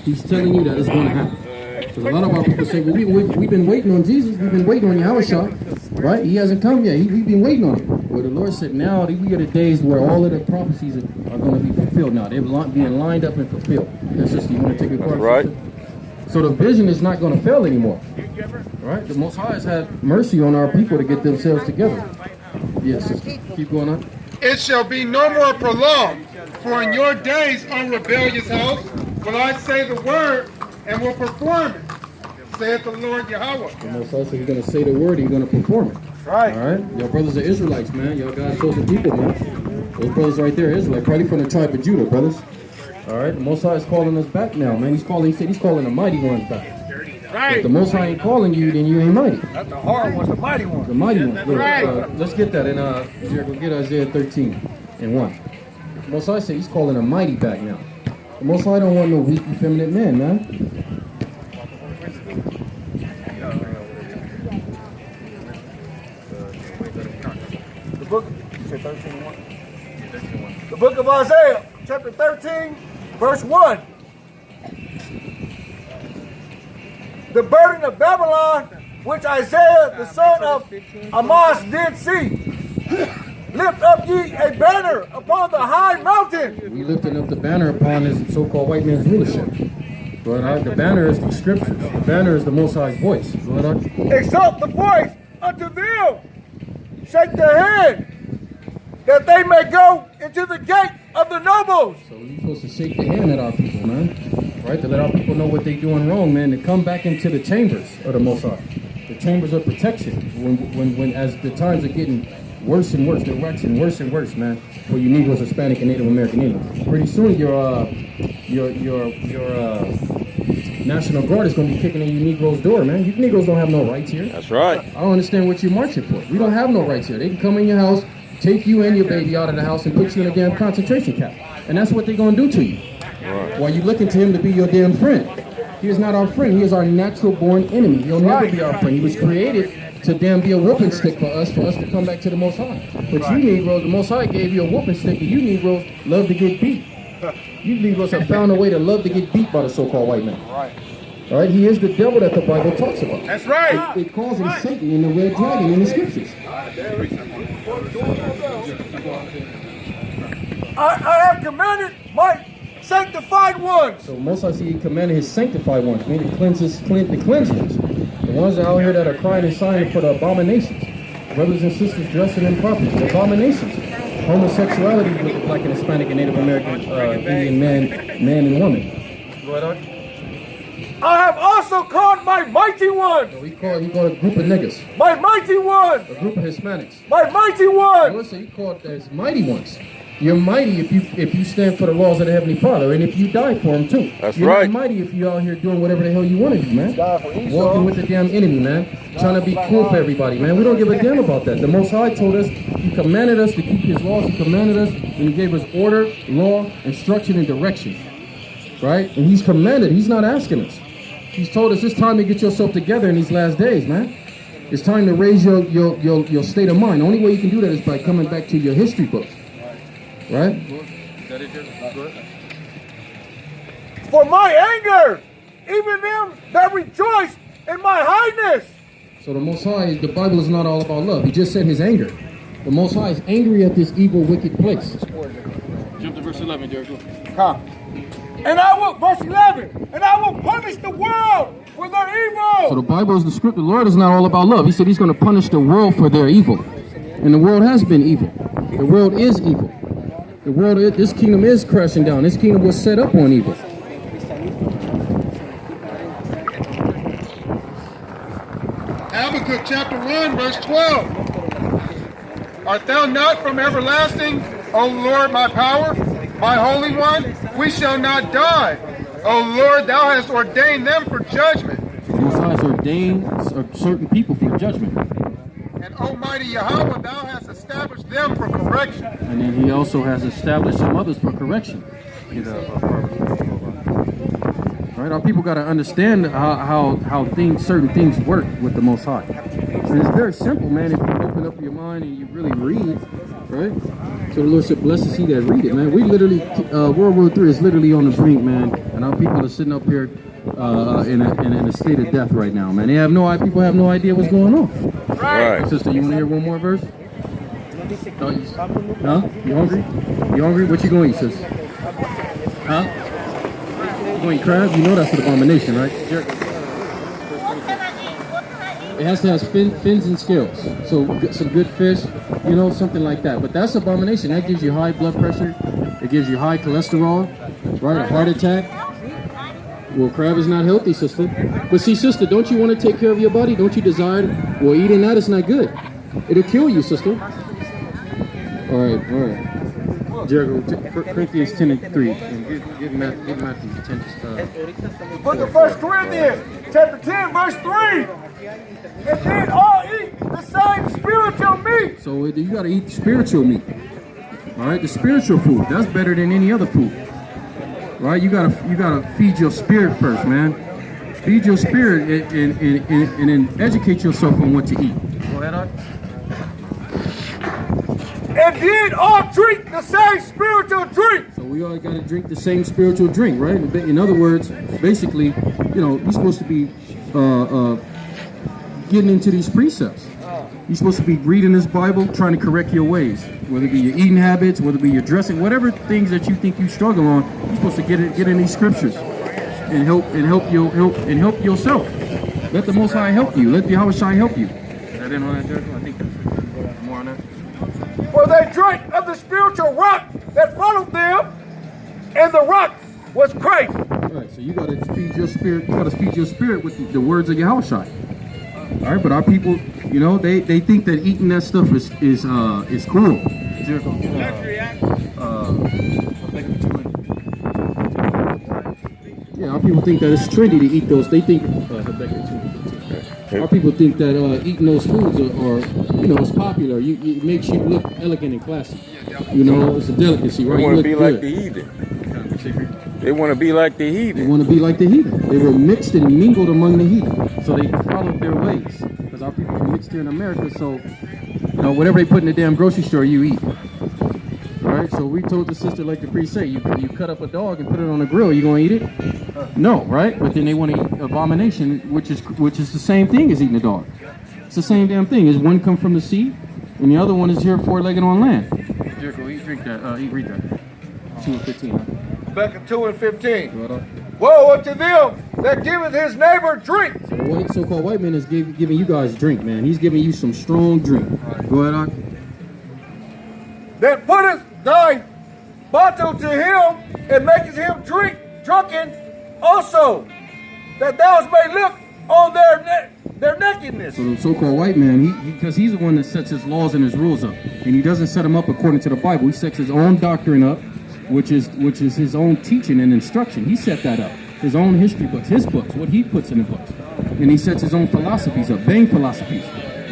He's telling you that it's going to happen. Because a lot of our people say, well, we've been waiting on Jesus. We've been waiting on Yahushua, right? He hasn't come yet. We've been waiting on him. Well, the Lord said, now we are the days where all of the prophecies are going to be fulfilled now. They're being lined up and fulfilled. That's just, you want to take it apart? Right. So the vision is not going to fail anymore. Right? The Most High has had mercy on our people to get themselves together. Yes, sister. Keep going on. It shall be no more prolonged, for in your days, O rebellious house, will I say the word and will perform it, saith the Lord Yahweh. The Most High said he's going to say the word, he's going to perform it. Right. All right? Your brothers are Israelites, man. Y'all God's chosen people, man. Those brothers right there are Israelites, probably from the tribe of Judah, brothers. All right? The Most High is calling us back now, man. He said he's calling the mighty ones back. Right. If the Most High ain't calling you, then you ain't mighty. Not the hard ones, the mighty ones. The mighty ones. Right. Let's get that in, go get Isaiah 13:1. The Most High said he's calling a mighty back now. The Most High don't want no weak, effeminate men, man. The book, you said 13:1? The book of Isaiah, chapter 13, verse 1. The burden of Babylon, which Isaiah, the son of Amoz, did see. Lift up ye a banner upon the high mountain. We lifting up the banner upon this so-called white man's rulership. But the banner is the scriptures. The banner is the Most High's voice. Exalt the voice unto them. Shake their head, that they may go into the gate of the nobles. So we're supposed to shake the hand at our people, man. Right? To let our people know what they're doing wrong, man. To come back into the chambers of the Most High. The chambers of protection. When as the times are getting worse and worse, they're waxing worse and worse, man. For you Negroes, Hispanic, and Native American Indians. Pretty soon, your National Guard is going to be kicking in you Negroes' door, man. You Negroes don't have no rights here. That's right. I don't understand what you're marching for. We don't have no rights here. They can come in your house, take you and your baby out of the house, and put you in a damn concentration camp. And that's what they're going to do to you. Right. While you're looking to him to be your damn friend. He is not our friend. He is our natural-born enemy. He'll never be our friend. He was created to damn be a whooping stick for us to come back to the Most High. But you Negroes, the Most High gave you a whooping stick, and you Negroes love to get beat. You Negroes have found a way to love to get beat by the so-called white man. Right. All right, he is the devil that the Bible talks about. That's right. It calls him Satan in the red dragon in the scriptures. I have commanded my sanctified ones. So Most High said he commanded his sanctified ones, meaning the cleansers, the ones out here that are crying and sighing for the abominations. Brothers and sisters dressing improperly, the abominations. Homosexuality with the black and Hispanic and Native American Indian man and woman. I have also called my mighty ones. So he called a group of niggas. My mighty ones. A group of Hispanics. My mighty ones. So he called as mighty ones. You're mighty if you stand for the laws of the Heavenly Father, and if you die for him too. That's you're right. Not mighty if you're out here doing whatever the hell you want to do, man. Walking with the damn enemy, man. Trying to be cool for everybody, man. We don't give a damn about that. The Most High told us, he commanded us to keep his laws. He commanded us, and he gave us order, law, instruction, and direction. Right? And he's commanded. He's not asking us. He's told us it's time to get yourself together in these last days, man. It's time to raise your state of mind. The only way you can do that is by coming back to your history books. Right? For my anger, even them that rejoice in my highness. So the Most High, the Bible is not all about love. He just said his anger. The Most High is angry at this evil, wicked place. Jump to verse 11, Derek. And I will, verse 11, and I will punish the world for their evil. So the Bible is the script. The Lord is not all about love. He said he's going to punish the world for their evil. And the world has been evil. The world is evil. The world, this kingdom is crashing down. This kingdom was set up on evil. Habakkuk chapter 1, verse 12. Art thou not from everlasting, O Lord, my power, my Holy One? We shall not die. O Lord, thou hast ordained them for judgment. The Most High has ordained certain people for judgment. And Almighty Yahweh, thou hast established them for correction. And then he also has established some others for correction. Right? Our people got to understand how certain things work with the Most High. And it's very simple, man, if you open up your mind and you really read, right? So the Lord said, blessed is he that read it, man. We literally, World War III is literally on the brink, man. And our people are sitting up here in a state of death right now, man. People have no idea what's going on. Right. Sister, you want to hear one more verse? No, huh? You hungry? You hungry? What you going to eat, sis? Huh? You going to eat crab? You know that's an abomination, right? It has to have fins and scales. So some good fish, you know, something like that. But that's abomination. That gives you high blood pressure. It gives you high cholesterol, right? A heart attack. Well, crab is not healthy, sister. But see, sister, don't you want to take care of your body? Don't you desire? Well, eating that is not good. It'll kill you, sister. All right. Jericho, Corinthians 10 and 3. And give Matthew 10 to start. Look at 1 Corinthians chapter 10, verse 3. And then all eat the same spiritual meat. So you got to eat spiritual meat. All right, the spiritual food. That's better than any other food. Right? You gotta feed your spirit first, man. Feed your spirit and then educate yourself on what to eat. Go ahead, Art. And did all drink the same spiritual drink. So we all got to drink the same spiritual drink, right? In other words, basically, you know, you're supposed to be getting into these precepts. You're supposed to be reading this Bible, trying to correct your ways, whether it be your eating habits, whether it be your dressing, whatever things that you think you struggle on. You're supposed to get in these scriptures and help yourself. Let the Most High help you. Let the Yahushua help you. Is that in on that, Jericho? I think that's more on that. For they drank of the spiritual rock that followed them, and the rock was Christ. All right, so you got to feed your spirit. You got to feed your spirit with the words of Yahushua. All right, but our people, you know, they think that eating that stuff is cool. Jericho. Yeah, our people think that it's trendy to eat those. They think our people think that eating those foods are you know, it's popular. It makes you look elegant and classy. You know, it's a delicacy, right? They want to be good. like the heathen. They want to be like the heathen. They want to be like the heathen. They were mixed and mingled among the heathen, so they followed their ways. Because our people are mixed here in America, so you know, whatever they put in the damn grocery store, you eat. All right. So we told the sister, like the priest say, you cut up a dog and put it on a grill. You gonna eat it? No, right? But then they want to eat abomination, which is the same thing as eating a dog. It's the same damn thing. Is one come from the sea, and the other one is here four-legged on land. Jericho, read that. 2:15. Huh? Back in 2 and 15. Woe unto them that giveth his neighbor drink. So the so-called white man is giving you guys drink, man. He's giving you some strong drink. Go ahead, Doc. That putteth thy bottle to him and maketh him drunken also, that thou may look on their nakedness. So the so-called white man, because he's the one that sets his laws and his rules up, and he doesn't set them up according to the Bible. He sets his own doctrine up, which is his own teaching and instruction. He set that up. His own history books, his books, what he puts in the books, and he sets his own philosophies up, vain philosophies,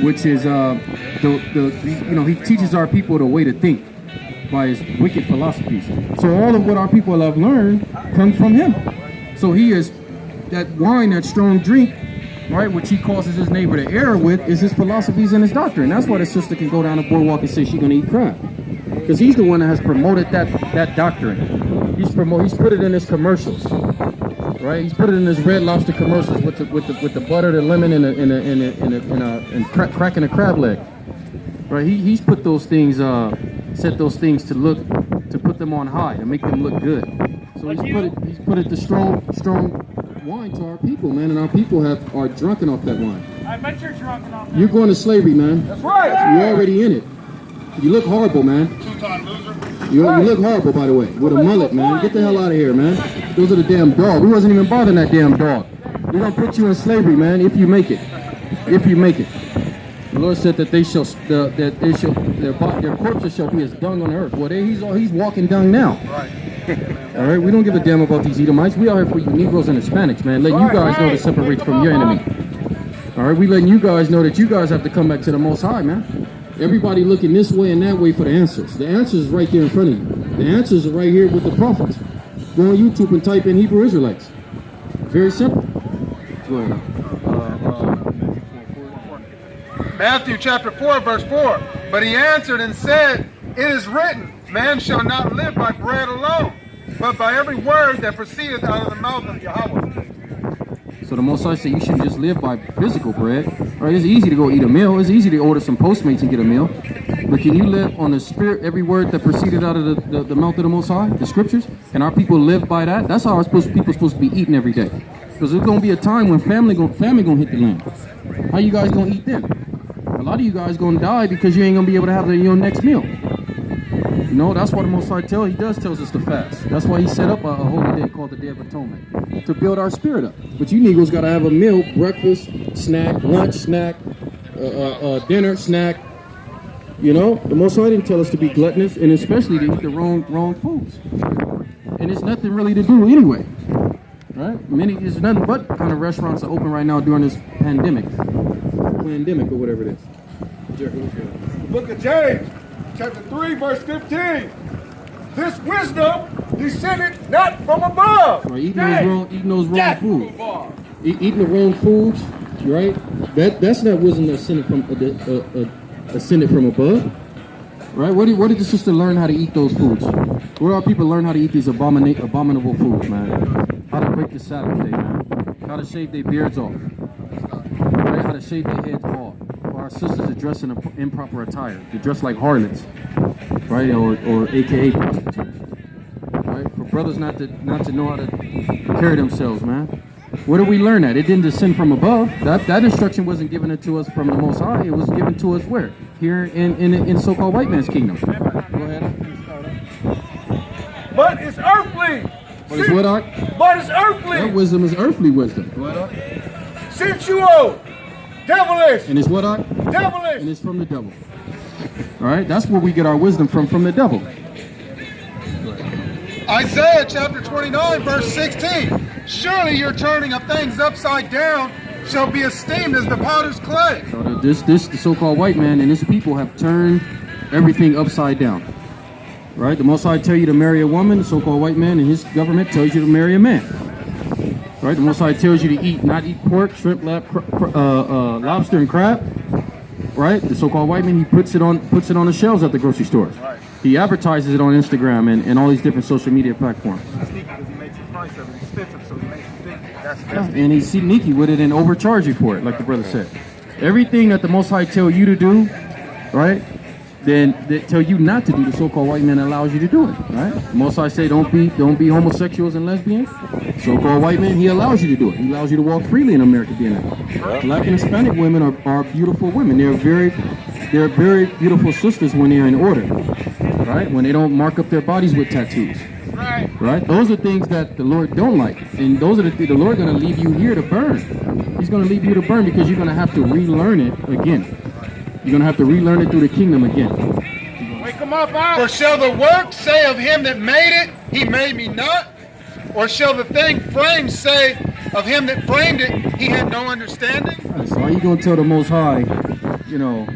which is he teaches our people the way to think by his wicked philosophies. So all of what our people have learned comes from him. So he is that wine, that strong drink, right, which he causes his neighbor to err with, is his philosophies and his doctrine. That's why the sister can go down the boardwalk and say she's gonna eat crab, because he's the one that has promoted that doctrine. He's put it in his commercials, right? He's put it in his Red Lobster commercials with the butter, the lemon, and cracking a crab leg, right? He's put those things, set those things to put them on high, to make them look good. So he's put it the strong wine to our people, man, and our people are drunken off that wine. I bet you're drunken off that. You're going to slavery, man. That's right. You're already in it. You look horrible, man. Two-time loser. You look horrible, by the way, with a mullet, man. Get the hell out of here, man. Those are the damn dog. We wasn't even bothering that damn dog. We're going to put you in slavery, man, if you make it. If you make it. The Lord said that their corpses shall be as dung on the earth. Well, he's walking dung now. Right. All right, we don't give a damn about these Edomites. We out here for you Negroes and Hispanics, man. Letting you guys know to separate from your enemy. All right, we letting you guys know that you guys have to come back to the Most High, man. Everybody looking this way and that way for the answers. The answers is right there in front of you. The answers are right here with the prophets. Go on YouTube and type in Hebrew Israelites. Very simple. Go ahead. Matthew chapter 4, verse 4. But he answered and said, it is written, man shall not live by bread alone, but by every word that proceedeth out of the mouth of Yahweh. So the Most High said you shouldn't just live by physical bread. Right? It's easy to go eat a meal. It's easy to order some Postmates and get a meal. But can you live on the spirit, every word that proceeded out of the mouth of the Most High, the scriptures? And our people live by that? That's how people supposed to be eating every day. Because there's going to be a time when family gonna hit the land. How you guys going to eat then? A lot of you guys going to die because you ain't going to be able to have your next meal. You know, that's why the Most High tells us to fast. That's why he set up a holy day called the Day of Atonement, to build our spirit up. But you Negroes got to have a meal, breakfast, snack, lunch, snack, dinner, snack. You know, the Most High didn't tell us to be gluttonous, and especially to eat the wrong foods. And it's nothing really to do anyway, right? There's nothing but kind of restaurants are open right now during this pandemic or whatever it is. Book of James, chapter 3, verse 15. This wisdom descended not from above. Right, eating those wrong foods. Eating the wrong foods, right? That's not wisdom that's ascended from above. Right? Where did the sister learn how to eat those foods? Where do our people learn how to eat these abominable foods, man? How to break the Sabbath day, man. How to shave their beards off. Right? How to shave their heads bald. For our sisters to dress in improper attire. To dress like harlots. Right? Or AKA prostitutes. Right? For brothers not to know how to carry themselves, man. Where did we learn that? It didn't descend from above. That instruction wasn't given to us from the Most High. It was given to us where? Here in so-called white man's kingdom. Go ahead. But it's earthly. But it's what, Ark? But it's earthly. That wisdom is earthly wisdom. Go ahead, Ark. Sensual. Devilish. And it's what, Ark? Devilish. And it's from the devil. All right? That's where we get our wisdom from the devil. Isaiah chapter 29, verse 16. Surely your turning of things upside down shall be esteemed as the potter's clay. So the so-called white man and his people have turned everything upside down. Right? The Most High tell you to marry a woman. The so-called white man and his government tells you to marry a man. Right? The Most High tells you to not eat pork, shrimp, lobster, and crab. Right? The so-called white man, he puts it on the shelves at the grocery stores. Right. He advertises it on Instagram and all these different social media platforms. That's sneaky because he makes the price of it expensive, so he makes you think that's and he's sneaky with it and overcharge you for it, like the brother said. Everything that the Most High tell you to do, right? Then they tell you not to do, the so-called white man allows you to do it, right? The Most High say don't be homosexuals and lesbians. So-called white man, he allows you to do it. He allows you to walk freely in America being that. Black and Hispanic women are beautiful women. They're very beautiful sisters when they're in order, right? When they don't mark up their bodies with tattoos. Right? Those are things that the Lord don't like. And those are the Lord going to leave you here to burn. He's going to leave you to burn because you're going to have to relearn it again. You're going to have to relearn it through the kingdom again. Wake them up, out. For shall the work say of him that made it, he made me not? Or shall the thing framed say of him that framed it, he had no understanding? Right, so how you going to tell the Most High, you know,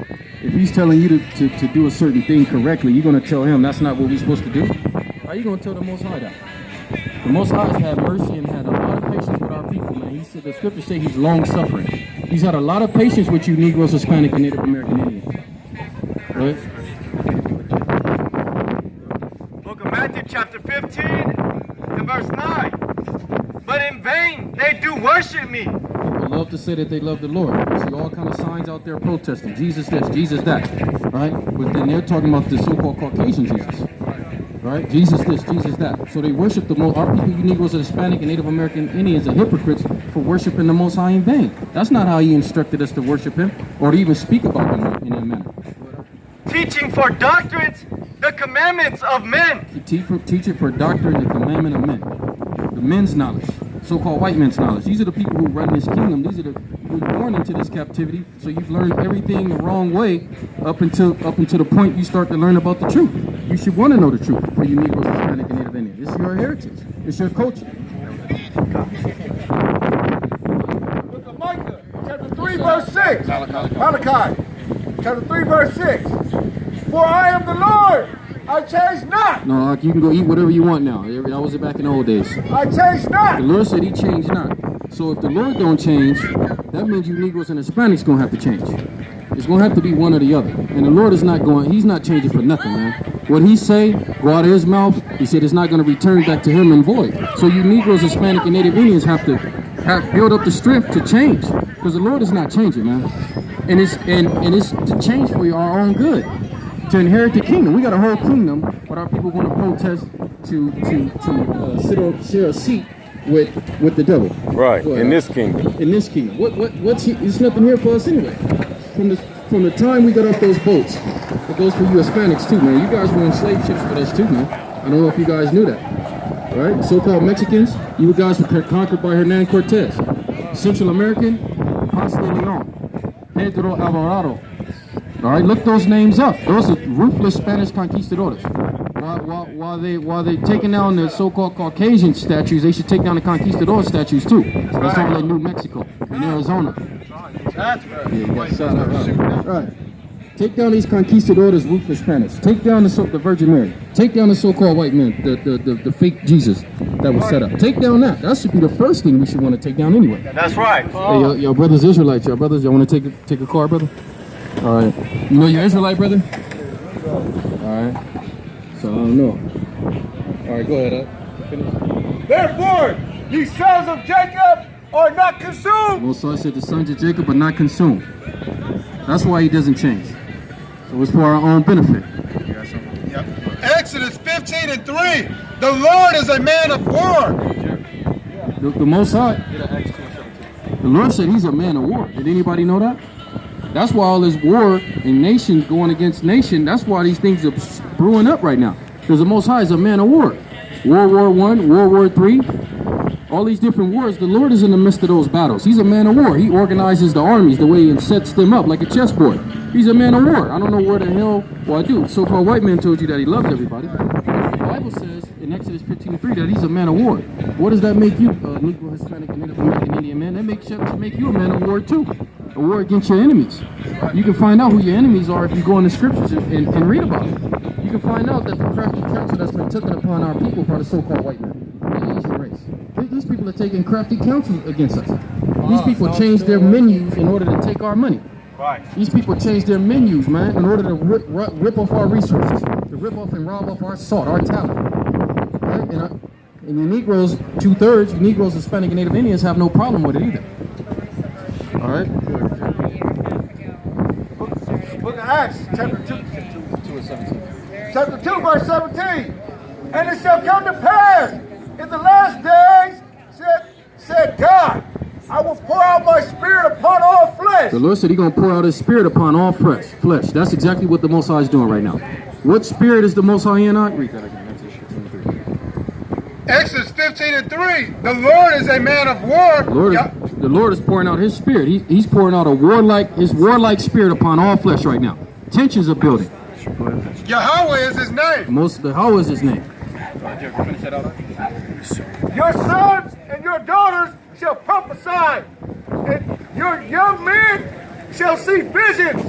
if he's telling you to do a certain thing correctly, you're going to tell him that's not what we're supposed to do? How you going to tell the Most High that? The Most High has had mercy and had a lot of patience with our people, man. He said, the scriptures say he's long-suffering. He's had a lot of patience with you Negroes, Hispanic, and Native American Indians. Right? Book of Matthew, chapter 15, and verse 9. But in vain they do worship me. People love to say that they love the Lord. You see all kind of signs out there protesting. Jesus this, Jesus that. Right? But then they're talking about the so-called Caucasian Jesus. Right? Jesus this, Jesus that. So they worship the most. Our people, you Negroes, Hispanic, and Native American Indians are hypocrites for worshiping the Most High in vain. That's not how he instructed us to worship him or to even speak about him in that manner. Teaching for doctrines the commandments of men. Teach it for doctrine, the commandment of men. The men's knowledge. So-called white men's knowledge. These are the people who run this kingdom. These are the who were born into this captivity. So you've learned everything the wrong way up until the point you start to learn about the truth. You should want to know the truth for you Negroes, Hispanic, and Native Indians. It's your heritage. It's your culture. Book of Micah, chapter 3, verse 6. Malachi, chapter 3, verse 6. For I am the Lord, I change not. No, you can go eat whatever you want now. That was it back in the old days. I change not. The Lord said he changed not. So if the Lord don't change, that means you Negroes and Hispanics going to have to change. It's going to have to be one or the other. And the Lord is not going, he's not changing for nothing, man. what he say go out of his mouth, he said it's not going to return back to him in void. So you Negroes, Hispanic, and Native Indians have to build up the strength to change, because the Lord is not changing, man. And it's to change for our own good, to inherit the kingdom. We got a whole kingdom, but our people want to protest to share a seat with the devil. Right, in this kingdom. In this kingdom. It's nothing here for us anyway. From the time we got off those boats, it goes for you Hispanics too, man. You guys were in slave ships with us too, man. I don't know if you guys knew that. Right? So-called Mexicans, you guys were conquered by Hernan Cortez. Central American, Ponce de Leon, Pedro Alvarado. All right, look those names up. Those are ruthless Spanish conquistadors. While they taking down the so-called Caucasian statues, they should take down the conquistador statues too. So that's all in New Mexico and Arizona. That's right. Yeah, you got shot up. Right. Take down these conquistadors, ruthless Spanish. Take down the Virgin Mary. Take down the so-called white man, the fake Jesus that was set up. Take down that. That should be the first thing we should want to take down anyway. That's right. Hey, your brothers Israelites, y'all want to take a car, brother? All right. You know you're Israelite, brother? All right. So I don't know. All right, go ahead. Finish. Therefore, ye sons of Jacob are not consumed. Most I said the sons of Jacob are not consumed. That's why he doesn't change. So it's for our own benefit. Yep. Exodus 15:3. The Lord is a man of war. The Most High, the Lord said he's a man of war. Did anybody know that? That's why all this war and nations going against nation, that's why these things are brewing up right now. Because the Most High is a man of war. World War I, World War III, all these different wars, the Lord is in the midst of those battles. He's a man of war. He organizes the armies the way and sets them up like a chessboard. He's a man of war. I don't know where the hell, well I do. So-called white man told you that he loves everybody. The Bible says in Exodus 15:3 that he's a man of war. What does that make you, Negro, Hispanic, and Native American Indian man? That makes you a man of war too. A war against your enemies. You can find out who your enemies are if you go in the scriptures and read about it. You can find out that the crafty counsel that's been taken upon our people by the so-called white man, the Asian race. These people are taking crafty counsel against us. These people change their menus in order to take our money. Right. These people change their menus, man, in order to rip off our resources, to rip off and rob off our salt, our talent. Right? And the Negroes, 2/3, Negroes, Hispanic, and Native Indians have no problem with it either. All right? Book of Acts, chapter 2. Chapter 2, verse 17. And it shall come to pass in the last days, said God, I will pour out my spirit upon all flesh. The Lord said he's going to pour out his spirit upon all flesh. That's exactly what the Most High is doing right now. What spirit is the Most High in? Read that again. Exodus 15:3. The Lord is a man of war. The Lord is pouring out his spirit. He's pouring out his warlike spirit upon all flesh right now. Tensions are building. Yahweh is his name. How is his name? Your sons and your daughters shall prophesy, and your young men shall see visions,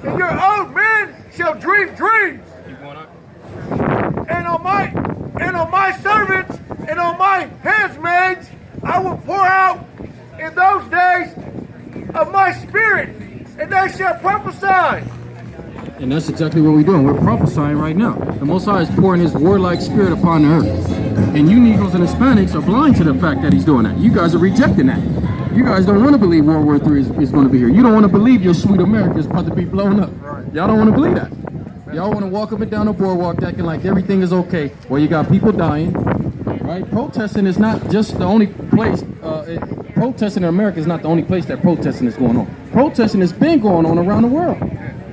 and your old men shall dream dreams. And on my servants and on my handmaids I will pour out in those days of my spirit, and they shall prophesy. And that's exactly what we're doing. We're prophesying right now. The Most High is pouring his warlike spirit upon the earth. And you Negroes and Hispanics are blind to the fact that he's doing that. You guys are rejecting that. You guys don't want to believe World War III is going to be here. You don't want to believe your sweet America is about to be blown up. Y'all don't want to believe that. Y'all want to walk up and down the boardwalk acting like everything is okay. Well, you got people dying, right? Protesting is not just the only place. Protesting in America is not the only place that protesting is going on. Protesting has been going on around the world.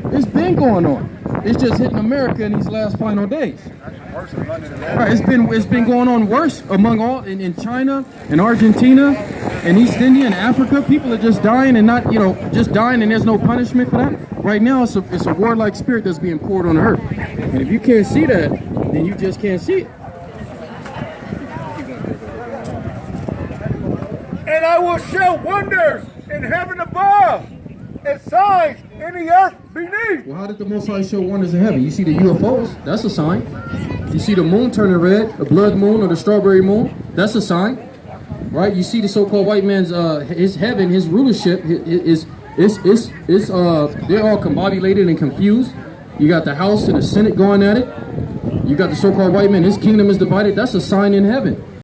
It's been going on. It's just hitting America in these last final days. Right, it's been going on worse among all in China, in Argentina, in East India, and Africa. People are just dying and not, just dying, and there's no punishment for that. Right now, it's a warlike spirit that's being poured on the earth. And if you can't see that, then you just can't see it. And I will show wonders in heaven above and signs in the earth beneath. Well, how did the Most High show wonders in heaven? You see the UFOs, that's a sign. You see the moon turning red, the blood moon or the strawberry moon, that's a sign. Right? You see the so-called white man's his heaven, his rulership they're all combobulated and confused. You got the House and the Senate going at it. You got the so-called white man, his kingdom is divided. That's a sign in heaven.